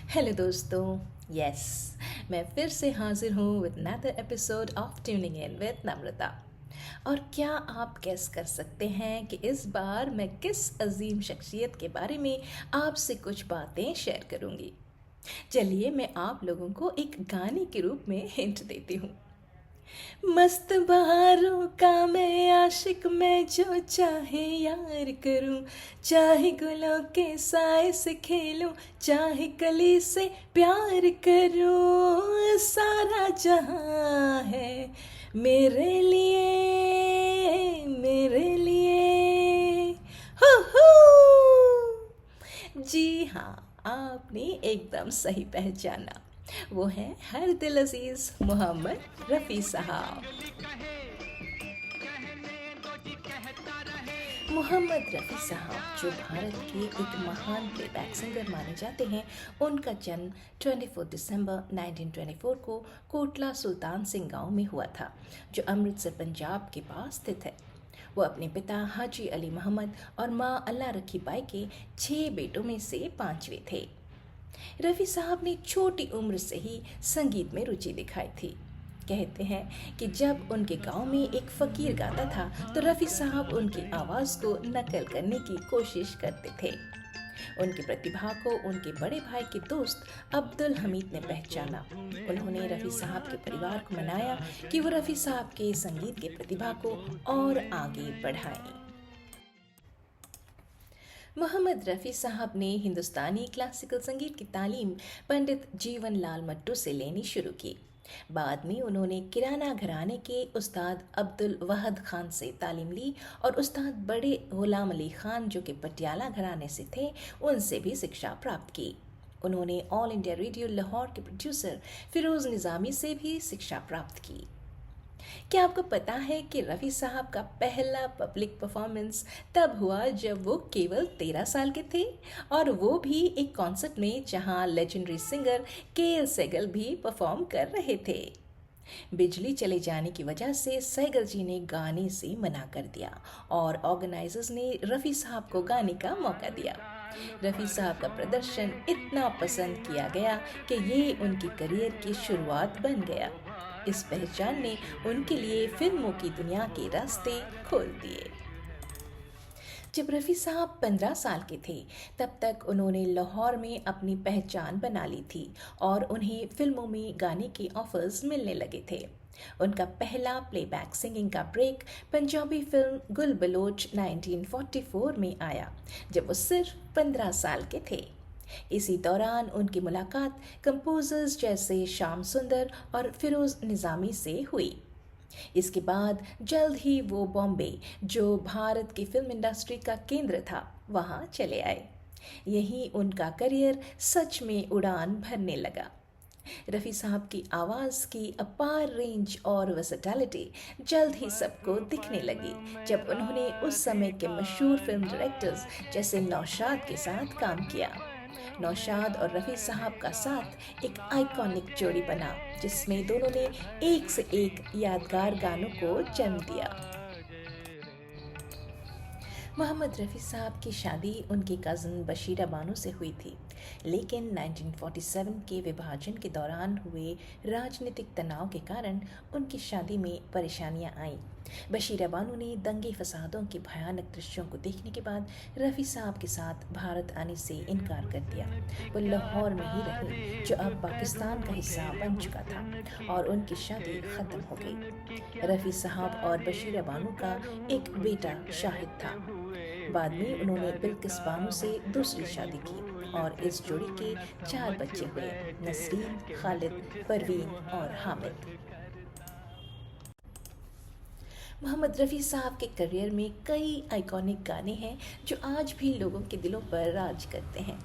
Hello दोस्तों। Yes, मैं फिर से हाजिर हूँ with another episode of tuning in with Namrata. और क्या आप गेस कर सकते हैं कि इस बार मैं किस अजीम शख्सियत के बारे में आपसे कुछ बातें शेयर करूँगी। चलिए मैं आप लोगों को एक गाने के रूप में हिंट देती हूँ। मस्त बहारों का मैं आशिक, मैं जो चाहे यार करूं, चाहे गुलों के साए से खेलूं, चाहे कली से प्यार करूं, सारा जहां है मेरे लिए, मेरे लिए। हो जी हाँ, आपने एकदम सही पहचाना। वो है हर दिल अजीज मोहम्मद रफ़ी साहब। मोहम्मद रफ़ी साहब जो भारत के एक महान प्लेबैक सिंगर माने जाते हैं, उनका जन्म 24 दिसंबर 1924 को कोटला सुल्तान सिंह गांव में हुआ था, जो अमृतसर पंजाब के पास स्थित है। वो अपने पिता हाजी अली मोहम्मद और माँ अल्लाह रखी बाई के 6 बेटों में से 5वें थे। रफ़ी साहब ने छोटी उम्र से ही संगीत में रुचि दिखाई थी। कहते हैं कि जब उनके गांव में एक फ़कीर गाता था तो रफ़ी साहब उनकी आवाज़ को नकल करने की कोशिश करते थे। उनकी प्रतिभा को उनके बड़े भाई के दोस्त अब्दुल हमीद ने पहचाना। उन्होंने रफ़ी साहब के परिवार को मनाया कि वो रफ़ी साहब के संगीत की प्रतिभा को और आगे बढ़ाएं। मोहम्मद रफ़ी साहब ने हिंदुस्तानी क्लासिकल संगीत की तालीम पंडित जीवन लाल मट्टू से लेनी शुरू की। बाद में उन्होंने किराना घराने के उस्ताद अब्दुल वहद खान से तालीम ली और उस्ताद बड़े गुलाम अली खान जो कि पटियाला घराने से थे, उनसे भी शिक्षा प्राप्त की। उन्होंने ऑल इंडिया रेडियो लाहौर के प्रोड्यूसर फिरोज़ निज़ामी से भी शिक्षा प्राप्त की। क्या आपको पता है कि रफ़ी साहब का पहला पब्लिक परफॉर्मेंस तब हुआ जब वो केवल 13 साल के थे, और वो भी एक कॉन्सर्ट में जहां लेजेंडरी सिंगर के सहगल भी परफॉर्म कर रहे थे। बिजली चले जाने की वजह से सहगल जी ने गाने से मना कर दिया और ऑर्गेनाइजर्स ने रफ़ी साहब को गाने का मौका दिया। रफ़ी साहब का प्रदर्शन इतना पसंद किया गया कि ये उनकी करियर की शुरुआत बन गया। इस पहचान ने उनके लिए फिल्मों की दुनिया के रास्ते खोल दिए। जब रफ़ी साहब 15 साल के थे, तब तक उन्होंने लाहौर में अपनी पहचान बना ली थी और उन्हें फिल्मों में गाने के ऑफर्स मिलने लगे थे। उनका पहला प्लेबैक सिंगिंग का ब्रेक पंजाबी फिल्म गुल बलोच 1944 में आया, जब वो सिर्फ 15 साल के थे। इसी दौरान उनकी मुलाकात कंपोजर्स जैसे श्याम सुंदर और फिरोज़ निज़ामी से हुई। इसके बाद जल्द ही वो बॉम्बे, जो भारत की फिल्म इंडस्ट्री का केंद्र था, वहाँ चले आए। यहीं उनका करियर सच में उड़ान भरने लगा। रफ़ी साहब की आवाज़ की अपार रेंज और वर्सेटैलिटी जल्द ही सबको दिखने लगी, जब उन्होंने उस समय के मशहूर फिल्म डायरेक्टर्स जैसे नौशाद के साथ काम किया। नौशाद और रफ़ी साहब का साथ एक आइकॉनिक जोड़ी बना, जिसमें दोनों ने एक से एक यादगार गानों को जन्म दिया। मोहम्मद रफ़ी साहब की शादी उनकी कज़न बशीरा बानो से हुई थी, लेकिन 1947 के विभाजन के दौरान हुए राजनीतिक तनाव के कारण उनकी शादी में परेशानियां आईं। बशीरा बानो ने दंगे फसादों के भयानक दृश्यों को देखने के बाद रफ़ी साहब के साथ भारत आने से इनकार कर दिया। वो लाहौर में ही रहीं, जो अब पाकिस्तान का हिस्सा बन चुका था, और उनकी शादी ख़त्म हो गई। रफ़ी साहब और बशीरा बानो का एक बेटा शाहिद था। बाद में उन्होंने बिल्किस बानो से दूसरी शादी की और इस जोड़ी के 4 बच्चे हुए: नसरीन, खालिद, परवीन और हामिद। मोहम्मद रफ़ी साहब के करियर में कई आइकॉनिक गाने हैं जो आज भी लोगों के दिलों पर राज करते हैं।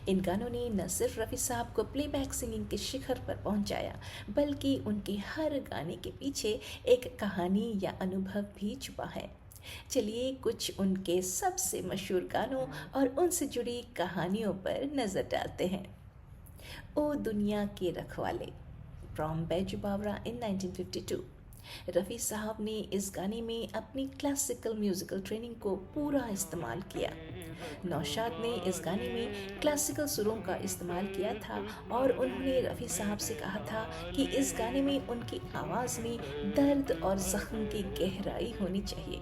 इन गानों ने न सिर्फ रफ़ी साहब को प्लेबैक सिंगिंग के शिखर पर पहुंचाया, बल्कि उनके हर गाने के पीछे एक कहानी या अनुभव भी छुपा है। चलिए कुछ उनके सबसे मशहूर गानों और उनसे जुड़ी कहानियों पर नज़र डालते हैं। ओ दुनिया के रखवाले, फ्रॉम बैजू बावरा इन 1952। रफ़ी साहब ने इस गाने में अपनी क्लासिकल म्यूज़िकल ट्रेनिंग को पूरा इस्तेमाल किया। नौशाद ने इस गाने में क्लासिकल सुरों का इस्तेमाल किया था और उन्होंने रफ़ी साहब से कहा था कि इस गाने में उनकी आवाज़ में दर्द और ज़ख्म की गहराई होनी चाहिए।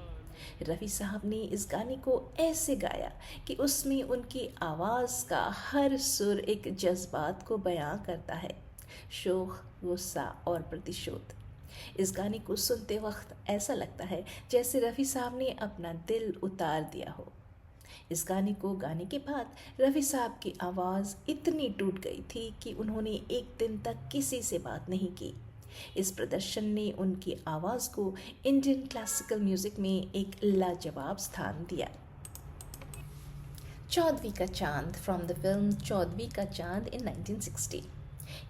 रफ़ी साहब ने इस गाने को ऐसे गाया कि उसमें उनकी आवाज़ का हर सुर एक जज्बात को बयां करता है, शोख, गुस्सा और प्रतिशोध। इस गाने को सुनते वक्त ऐसा लगता है जैसे रफ़ी साहब ने अपना दिल उतार दिया हो। इस गाने को गाने के बाद रफ़ी साहब की आवाज़ इतनी टूट गई थी कि उन्होंने एक दिन तक किसी से बात नहीं की। इस प्रदर्शन ने उनकी आवाज़ को इंडियन क्लासिकल म्यूज़िक में एक लाजवाब स्थान दिया। चौदहवीं का चांद फ्रॉम द फिल्म चौदहवीं का चांद इन 1960।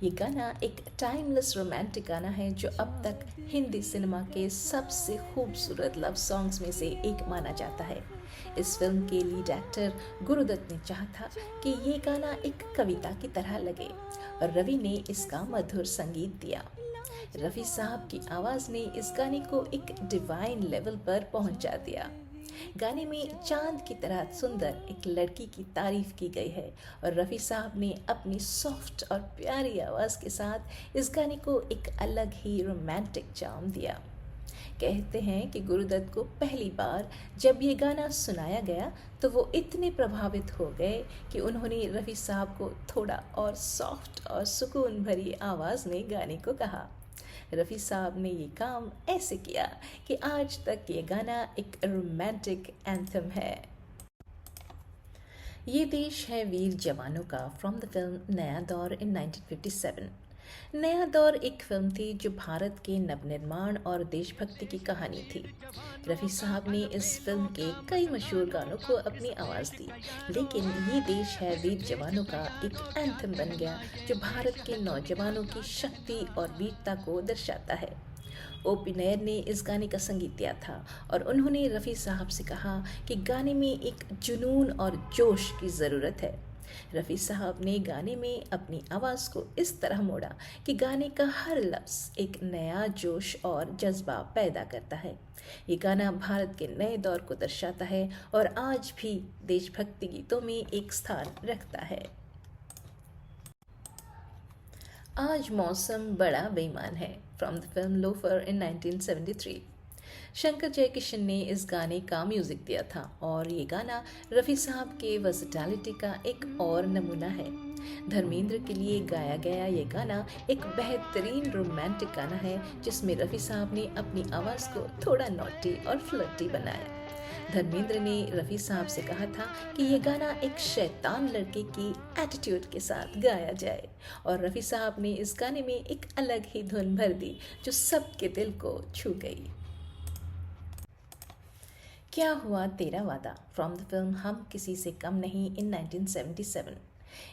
ये गाना एक टाइमलेस रोमांटिक गाना है जो अब तक हिंदी सिनेमा के सबसे खूबसूरत लव सॉन्ग्स में से एक माना जाता है। इस फिल्म के लीड एक्टर गुरुदत्त ने चाहा था कि ये गाना एक कविता की तरह लगे और रवि ने इसका मधुर संगीत दिया। रफ़ी साहब की आवाज़ ने इस गाने को एक डिवाइन लेवल पर पहुंचा दिया। गाने में चांद की तरह सुंदर एक लड़की की तारीफ की गई है और रफ़ी साहब ने अपनी सॉफ्ट और प्यारी आवाज़ के साथ इस गाने को एक अलग ही रोमांटिक चार्म दिया। कहते हैं कि गुरुदत्त को पहली बार जब ये गाना सुनाया गया तो वो इतने प्रभावित हो गए कि उन्होंने रफ़ी साहब को थोड़ा और सॉफ्ट और सुकून भरी आवाज़ में गाने को कहा। रफ़ी साहब ने ये काम ऐसे किया कि आज तक ये गाना एक रोमांटिक एंथम है। ये देश है वीर जवानों का फ्रॉम द फिल्म नया दौर इन 1957। नया दौर एक फिल्म थी जो भारत के नवनिर्माण और देशभक्ति की कहानी थी। रफ़ी साहब ने इस फिल्म के कई मशहूर गानों को अपनी आवाज़ दी, लेकिन ये देश है वीर जवानों का एक एंथम बन गया जो भारत के नौजवानों की शक्ति और वीरता को दर्शाता है। ओ.पी. नैयर ने इस गाने का संगीत दिया था और उन्होंने रफ़ी साहब से कहा कि गाने में एक जुनून और जोश की ज़रूरत है। रफ़ी साहब ने गाने में अपनी आवाज़ को इस तरह मोड़ा कि गाने का हर लफ्ज़ एक नया जोश और जज्बा पैदा करता है। ये गाना भारत के नए दौर को दर्शाता है और आज भी देशभक्ति गीतों में एक स्थान रखता है। आज मौसम बड़ा बेईमान है फ्रॉम द फिल्म लोफर इन 1973। शंकर जयकिशन ने इस गाने का म्यूज़िक दिया था और ये गाना रफ़ी साहब के वर्सेटैलिटी का एक और नमूना है। धर्मेंद्र के लिए गाया गया ये गाना एक बेहतरीन रोमांटिक गाना है जिसमें रफ़ी साहब ने अपनी आवाज़ को थोड़ा नॉटी और फ्लर्टी बनाया। धर्मेंद्र ने रफ़ी साहब से कहा था कि ये गाना एक शैतान लड़के की एटीट्यूड के साथ गाया जाए और रफ़ी साहब ने इस गाने में एक अलग ही धुन भर दी जो सबके दिल को छू गई। क्या हुआ तेरा वादा फ्रॉम द फिल्म हम किसी से कम नहीं इन 1977।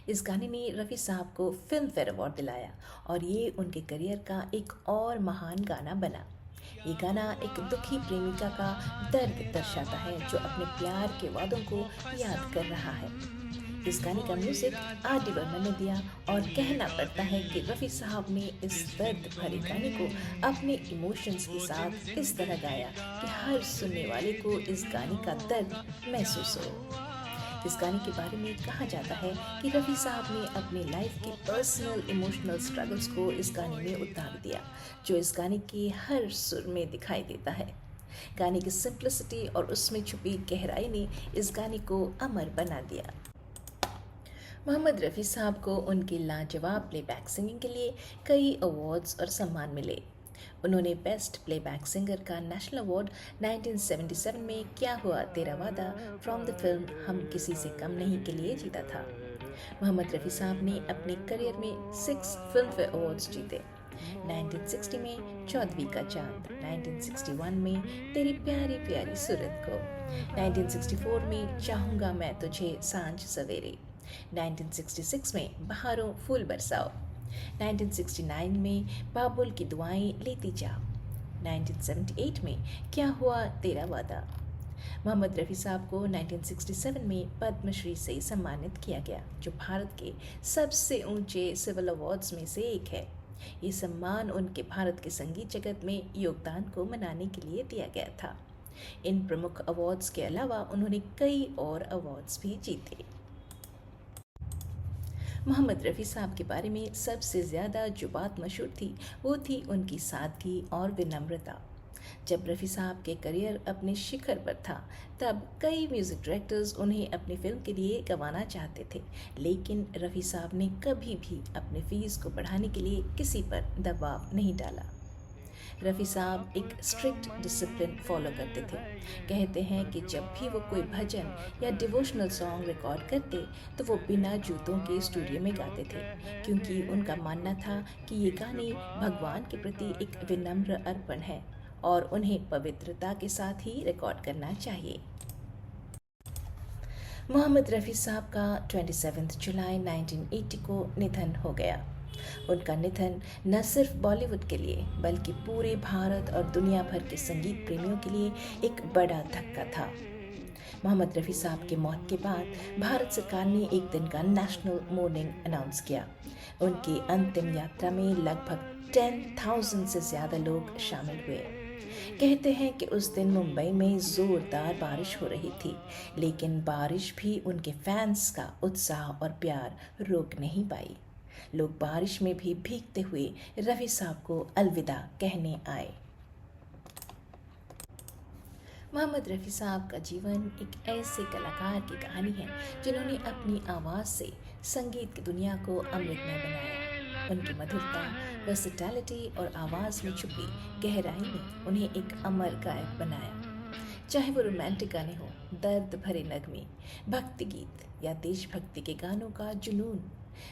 इस गाने ने रफ़ी साहब को फिल्म फेयर अवार्ड दिलाया और ये उनके करियर का एक और महान गाना बना। ये गाना एक दुखी प्रेमिका का दर्द दर्शाता है जो अपने प्यार के वादों को याद कर रहा है। इस गाने का म्यूज़िक आर डी बर्मन ने दिया और कहना पड़ता है कि रफ़ी साहब ने इस दर्द भरे गाने को अपने इमोशंस के साथ इस तरह गाया कि हर सुनने वाले को इस गाने का दर्द महसूस हो। इस गाने के बारे में कहा जाता है कि रफ़ी साहब ने अपनी लाइफ के पर्सनल इमोशनल स्ट्रगल्स को इस गाने में उतार दिया जो इस गाने के हर सुर में दिखाई देता है। गाने की सिंप्लिसिटी और उसमें छुपी गहराई ने इस गाने को अमर बना दिया। मोहम्मद रफ़ी साहब को उनकी लाजवाब प्लेबैक सिंगिंग के लिए कई अवार्ड्स और सम्मान मिले। उन्होंने बेस्ट प्लेबैक सिंगर का नेशनल अवार्ड 1977 में क्या हुआ तेरा वादा फ्रॉम द फिल्म हम किसी से कम नहीं के लिए जीता था। मोहम्मद रफ़ी साहब ने अपने करियर में 6 फिल्म फेयर अवार्ड्स जीते। 1960 में चौदहवीं का चांद, 1961 में तेरी प्यारी प्यारी सूरत को, 1964 में चाहूँगा मैं तुझे सांझ सवेरे, 1966 में बहारों फूल बरसाओ, 1969 में बाबुल की दुआएं लेती जाओ, 1978 में क्या हुआ तेरा वादा। मोहम्मद रफ़ी साहब को 1967 में पद्मश्री से सम्मानित किया गया जो भारत के सबसे ऊंचे सिविल अवार्ड्स में से एक है। ये सम्मान उनके भारत के संगीत जगत में योगदान को मनाने के लिए दिया गया था। इन प्रमुख अवार्ड्स के अलावा उन्होंने कई और अवार्ड्स भी जीते। मोहम्मद रफ़ी साहब के बारे में सबसे ज़्यादा जो बात मशहूर थी वो थी उनकी सादगी और विनम्रता। जब रफ़ी साहब के करियर अपने शिखर पर था तब कई म्यूज़िक डायरेक्टर्स उन्हें अपनी फ़िल्म के लिए गंवाना चाहते थे, लेकिन रफ़ी साहब ने कभी भी अपने फ़ीस को बढ़ाने के लिए किसी पर दबाव नहीं डाला। रफ़ी साहब एक स्ट्रिक्ट डिसिप्लिन फॉलो करते थे। कहते हैं कि जब भी वो कोई भजन या डिवोशनल सॉन्ग रिकॉर्ड करते तो वो बिना जूतों के स्टूडियो में गाते थे, क्योंकि उनका मानना था कि ये गाने भगवान के प्रति एक विनम्र अर्पण है और उन्हें पवित्रता के साथ ही रिकॉर्ड करना चाहिए। मोहम्मद रफ़ी साहब का 27 जुलाई 1980 को निधन हो गया। उनका निधन न सिर्फ बॉलीवुड के लिए बल्कि पूरे भारत और दुनिया भर के संगीत प्रेमियों के लिए एक बड़ा धक्का था। मोहम्मद रफ़ी साहब की मौत के बाद भारत सरकार ने एक दिन का नेशनल मोर्निंग अनाउंस किया। उनकी अंतिम यात्रा में लगभग 10,000 से ज़्यादा लोग शामिल हुए। कहते हैं कि उस दिन मुंबई में ज़ोरदार बारिश हो रही थी, लेकिन बारिश भी उनके फैंस का उत्साह और प्यार रोक नहीं पाई। लोग बारिश में भी भीगते हुए रफ़ी साहब को अलविदा कहने आए। मोहम्मद रफ़ी साहब का जीवन एक ऐसे कलाकार की कहानी है जिन्होंने अपनी आवाज़ से संगीत की दुनिया को अमृतमय बनाया। उनकी मधुरता, वर्सेटैलिटी और आवाज़ में छुपी गहराई ने उन्हें एक अमर गायक बनाया। चाहे वो रोमांटिक गाने हों, दर्द भरे नगमे, भक्ति गीत या देशभक्ति के गानों का जुनून,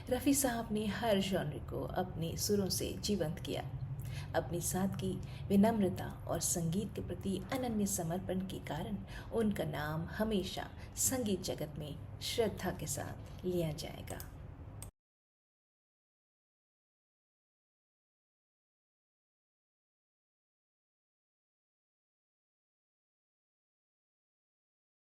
रफ़ी साहब ने हर जॉनर को अपने सुरों से जीवंत किया। अपनी सादगी, विनम्रता और संगीत के प्रति अनन्य समर्पण के कारण उनका नाम हमेशा संगीत जगत में श्रद्धा के साथ लिया जाएगा।